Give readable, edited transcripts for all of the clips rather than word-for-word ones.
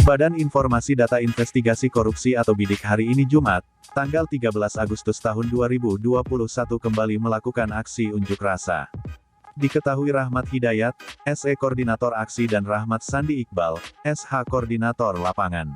Badan Informasi Data Investigasi Korupsi atau BIDIK hari ini Jumat, tanggal 13 Agustus tahun 2021 kembali melakukan aksi unjuk rasa. Diketahui Rahmat Hidayat, SE Koordinator Aksi dan Rahmat Sandi Iqbal, SH Koordinator Lapangan.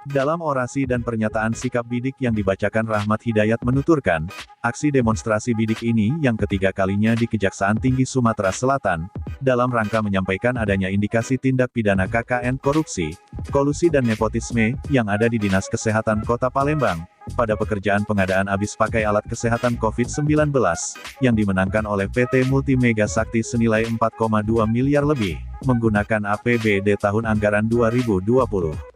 Dalam orasi dan pernyataan sikap BIDIK yang dibacakan Rahmat Hidayat menuturkan, aksi demonstrasi BIDIK ini yang ketiga kalinya di Kejaksaan Tinggi Sumatera Selatan, dalam rangka menyampaikan adanya indikasi tindak pidana KKN korupsi, kolusi dan nepotisme, yang ada di Dinas Kesehatan Kota Palembang, pada pekerjaan pengadaan habis pakai alat kesehatan COVID-19, yang dimenangkan oleh PT Multimega Sakti senilai 4,2 miliar lebih, menggunakan APBD tahun anggaran 2020.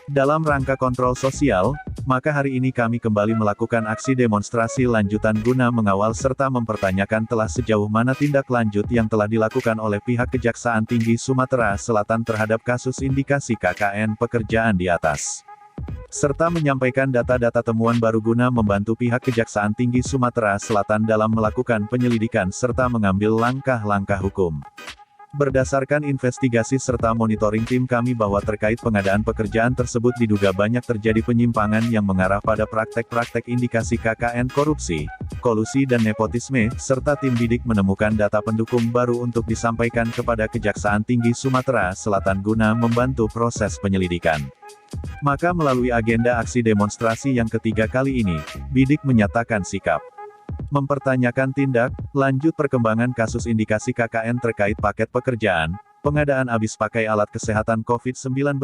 Dalam rangka kontrol sosial, maka hari ini kami kembali melakukan aksi demonstrasi lanjutan guna mengawal serta mempertanyakan telah sejauh mana tindak lanjut yang telah dilakukan oleh pihak Kejaksaan Tinggi Sumatera Selatan terhadap kasus indikasi KKN pekerjaan di atas. Serta menyampaikan data-data temuan baru guna membantu pihak Kejaksaan Tinggi Sumatera Selatan dalam melakukan penyelidikan serta mengambil langkah-langkah hukum. Berdasarkan investigasi serta monitoring tim kami bahwa terkait pengadaan pekerjaan tersebut diduga banyak terjadi penyimpangan yang mengarah pada praktek-praktek indikasi KKN korupsi, kolusi dan nepotisme, serta tim BIDIK menemukan data pendukung baru untuk disampaikan kepada Kejaksaan Tinggi Sumatera Selatan guna membantu proses penyelidikan. Maka melalui agenda aksi demonstrasi yang ketiga kali ini, BIDIK menyatakan sikap mempertanyakan tindak lanjut perkembangan kasus indikasi KKN terkait paket pekerjaan, pengadaan habis pakai alat kesehatan COVID-19,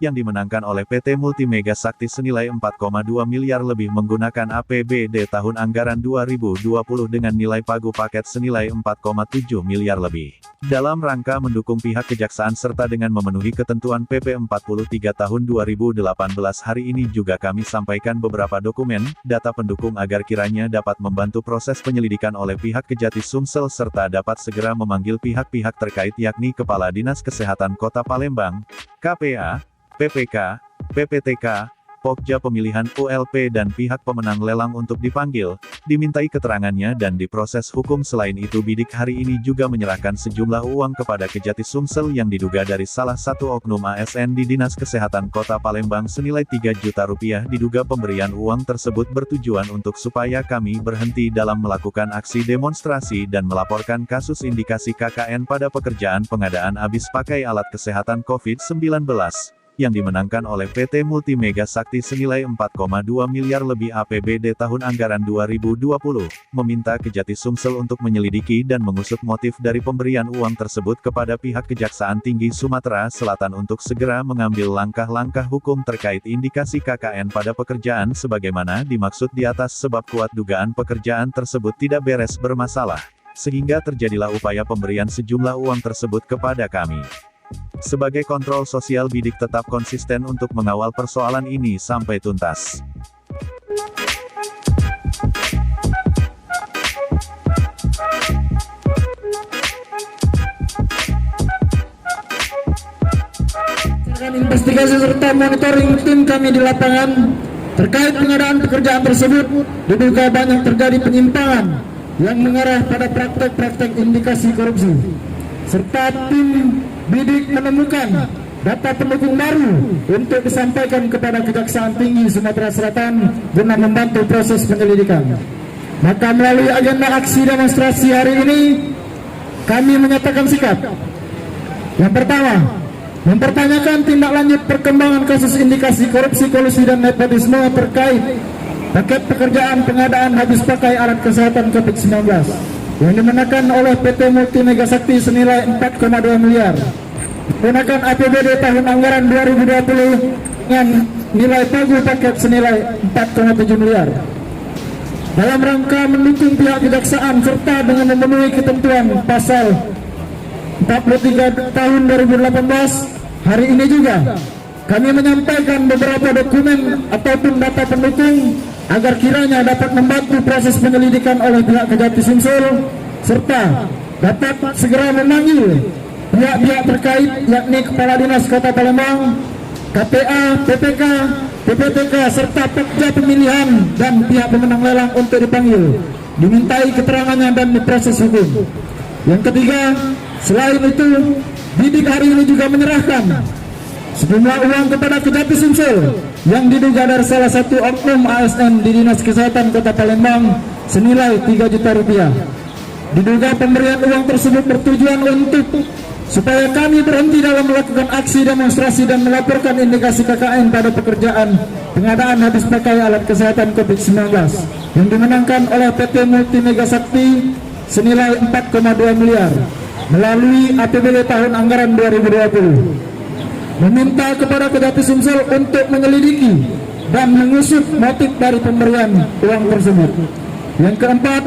yang dimenangkan oleh PT Multimega Sakti senilai 4,2 miliar lebih menggunakan APBD tahun anggaran 2020 dengan nilai pagu paket senilai 4,7 miliar lebih. Dalam rangka mendukung pihak Kejaksaan serta dengan memenuhi ketentuan PP 43 tahun 2018 hari ini juga kami sampaikan beberapa dokumen, data pendukung agar kiranya dapat membantu proses penyelidikan oleh pihak Kejati Sumsel serta dapat segera memanggil pihak-pihak terkait yakni Kepala Dinas Kesehatan Kota Palembang, KPA, PPK, PPTK, Pokja Pemilihan ULP dan pihak pemenang lelang untuk dipanggil, dimintai keterangannya dan diproses hukum. Selain itu BIDIK hari ini juga menyerahkan sejumlah uang kepada Kejati Sumsel yang diduga dari salah satu oknum ASN di Dinas Kesehatan Kota Palembang senilai 3 juta rupiah. Diduga pemberian uang tersebut bertujuan untuk supaya kami berhenti dalam melakukan aksi demonstrasi dan melaporkan kasus indikasi KKN pada pekerjaan pengadaan habis pakai alat kesehatan COVID-19. Yang dimenangkan oleh PT Multimega Sakti senilai 4,2 miliar lebih APBD tahun anggaran 2020, meminta Kejati Sumsel untuk menyelidiki dan mengusut motif dari pemberian uang tersebut kepada pihak Kejaksaan Tinggi Sumatera Selatan untuk segera mengambil langkah-langkah hukum terkait indikasi KKN pada pekerjaan sebagaimana dimaksud di atas sebab kuat dugaan pekerjaan tersebut tidak beres bermasalah, sehingga terjadilah upaya pemberian sejumlah uang tersebut kepada kami. Sebagai kontrol sosial BIDIK tetap konsisten untuk mengawal persoalan ini sampai tuntas. Investigasi serta monitoring tim kami di lapangan terkait pengadaan pekerjaan tersebut diduga banyak terjadi penyimpangan yang mengarah pada praktek-praktek indikasi korupsi, serta tim BIDIK menemukan data pendukung baru untuk disampaikan kepada Kejaksaan Tinggi Sumatera Selatan guna membantu proses penyelidikan. Maka melalui agenda aksi demonstrasi hari ini, kami menyatakan sikap. Yang pertama, mempertanyakan tindak lanjut perkembangan kasus indikasi korupsi, kolusi dan nepotisme terkait paket pekerjaan pengadaan habis pakai alat kesehatan COVID-19 yang dimenangkan oleh PT Multimega Sakti senilai 4,2 miliar menggunakan APBD tahun anggaran 2020 dengan nilai pagu paket senilai 4,7 miliar dalam rangka mendukung pihak kejaksaan serta dengan memenuhi ketentuan pasal 43 tahun 2018. Hari ini juga kami menyampaikan beberapa dokumen ataupun data pendukung agar kiranya dapat membantu proses penyelidikan oleh pihak Kejati Sumsel serta dapat segera memanggil pihak-pihak terkait yakni Kepala Dinas Kota Palembang, KPA, PPK, PPTK serta Pokja Pemilihan dan pihak pemenang lelang untuk dipanggil, dimintai keterangannya dan diproses hukum. Yang ketiga, selain itu BIDIK hari ini juga menyerahkan sejumlah uang kepada Kejati Sumsel yang diduga dari salah satu oknum ASN di Dinas Kesehatan Kota Palembang senilai 3 juta rupiah. Diduga pemberian uang tersebut bertujuan untuk supaya kami berhenti dalam melakukan aksi demonstrasi dan melaporkan indikasi KKN pada pekerjaan pengadaan habis pakai alat kesehatan COVID-19 yang dimenangkan oleh PT Multimega Sakti senilai 4,2 miliar melalui APBD tahun anggaran 2020. Meminta kepada Kejati Sumsel untuk menyelidiki dan mengusut motif dari pemberian uang tersebut. Yang keempat,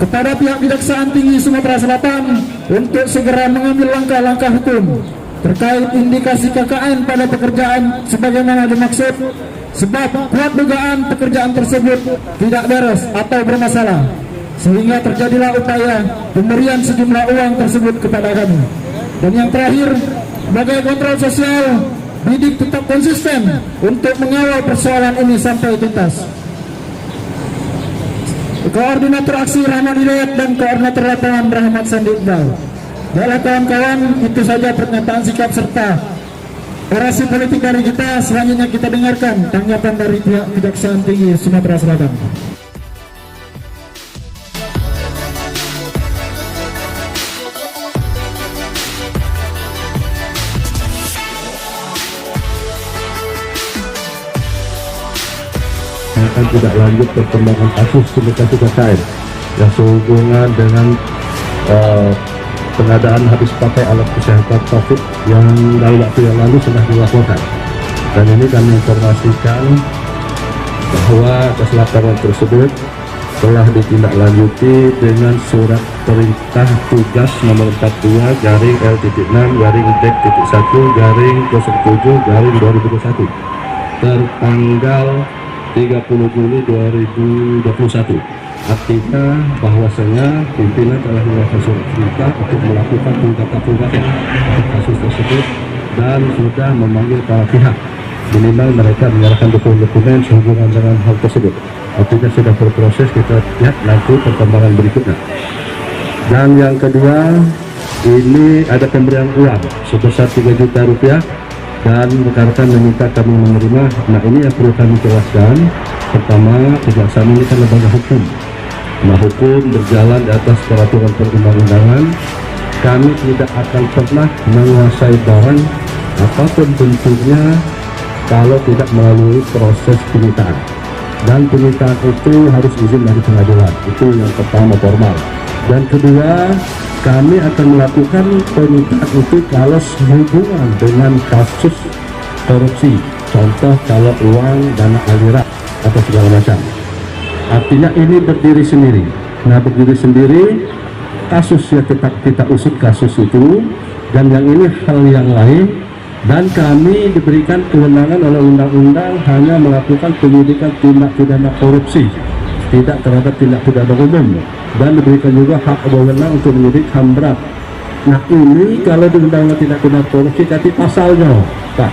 kepada pihak Kejaksaan Tinggi Sumatera Selatan untuk segera mengambil langkah-langkah hukum terkait indikasi KKN pada pekerjaan sebagaimana dimaksud, sebab kuat dugaan pekerjaan tersebut tidak beres atau bermasalah sehingga terjadilah upaya pemberian sejumlah uang tersebut kepada kami. Dan yang terakhir, sebagai kontrol sosial, Bidik tetap konsisten untuk mengawal persoalan ini sampai tuntas. Koordinator aksi Rahmat Hidayat dan Koordinator lapangan Rahmat Sandi Iqbal. Baiklah kawan-kawan, itu saja pernyataan sikap serta orasi politik dari kita. Selanjutnya kita dengarkan tanggapan dari pihak Kejaksaan Tinggi Sumatera Selatan. Akan tidak lanjut perkembangan kasus indikasi KKN yang sehubungan dengan pengadaan habis pakai alat kesehatan COVID yang dalam waktu yang lalu sudah dilaporkan. Dan ini kami informasikan bahwa atas laporan tersebut telah ditindaklanjuti dengan surat perintah tugas nomor 42 garing L.6 garing D.1 garing 07 garing 2021 tertanggal 30 Juli 2021. Artinya bahwasanya pimpinan telah mengeluarkan surat perintah untuk melakukan tindakan kasus tersebut dan sudah memanggil para pihak, minimal mereka menyerahkan dokumen-dokumen sehubungan dengan hal tersebut. Artinya sudah berproses, kita lihat nanti perkembangan berikutnya. Dan yang kedua, ini ada pemberian uang sebesar 3 juta rupiah dan rekan-rekan meminta kami menerima. Nah, ini yang perlu kami jelaskan. Pertama, kejaksaan ini kan lembaga hukum. Nah, hukum berjalan di atas peraturan perundang-undangan. Kami tidak akan pernah menguasai barang apapun bentuknya kalau tidak melalui proses penyitaan. Dan penyitaan itu harus izin dari pengadilan. Itu yang pertama, formal. Dan kedua, kami akan melakukan penyitaan itu kalau sehubungan dengan kasus korupsi, contoh kalau uang, dana aliran atau segala macam. Artinya ini berdiri sendiri. Nah, berdiri sendiri, kasus yang kita usut kasus itu, dan yang ini hal yang lain. Dan kami diberikan kewenangan oleh undang-undang hanya melakukan penyidikan tindak pidana korupsi, tidak terhadap tindak pidana umum, dan diberikan juga hak wewenang untuk menyidik HAM berat. Nah, ini kalau di undang-undang tindak pidana korupsi tapi pasalnya, Pak,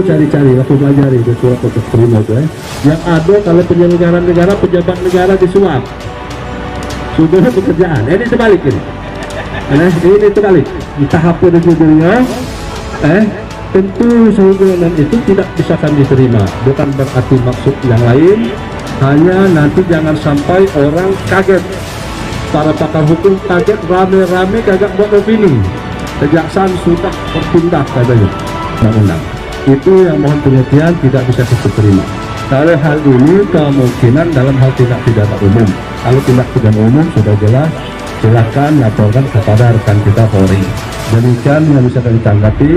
cari-cari, aku pelajari di surat terima itu yang ada kalau penyelenggara negara, pejabat negara disuap sudah pekerjaan. Ini terbalik ini. Ini terbalik. Entah apa di judulnya, tentu sehubungan itu tidak bisa kami diterima. Bukan berarti maksud yang lain. Hanya nanti jangan sampai orang kaget, para pakar hukum kaget, rame-rame kagak buat opini. Kejaksaan sudah bertindak katanya. Undang-undang itu yang mohon pengertian, tidak bisa kita terima. Kalau hal ini kemungkinan dalam hal tindak pidana umum. Kalau tindak pidana umum sudah jelas, silakan laporkan kepada rekan kita Polri. Demikian yang bisa kami tanggapi.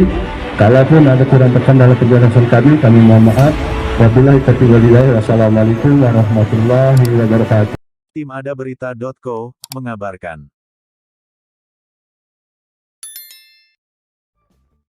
Kalaupun ada kurang tekan dalam penjelasan kami mohon maaf. Wabillahi taufiq wal hidayah. Wassalamualaikum warahmatullahi wabarakatuh. Tim adaberita.co mengabarkan.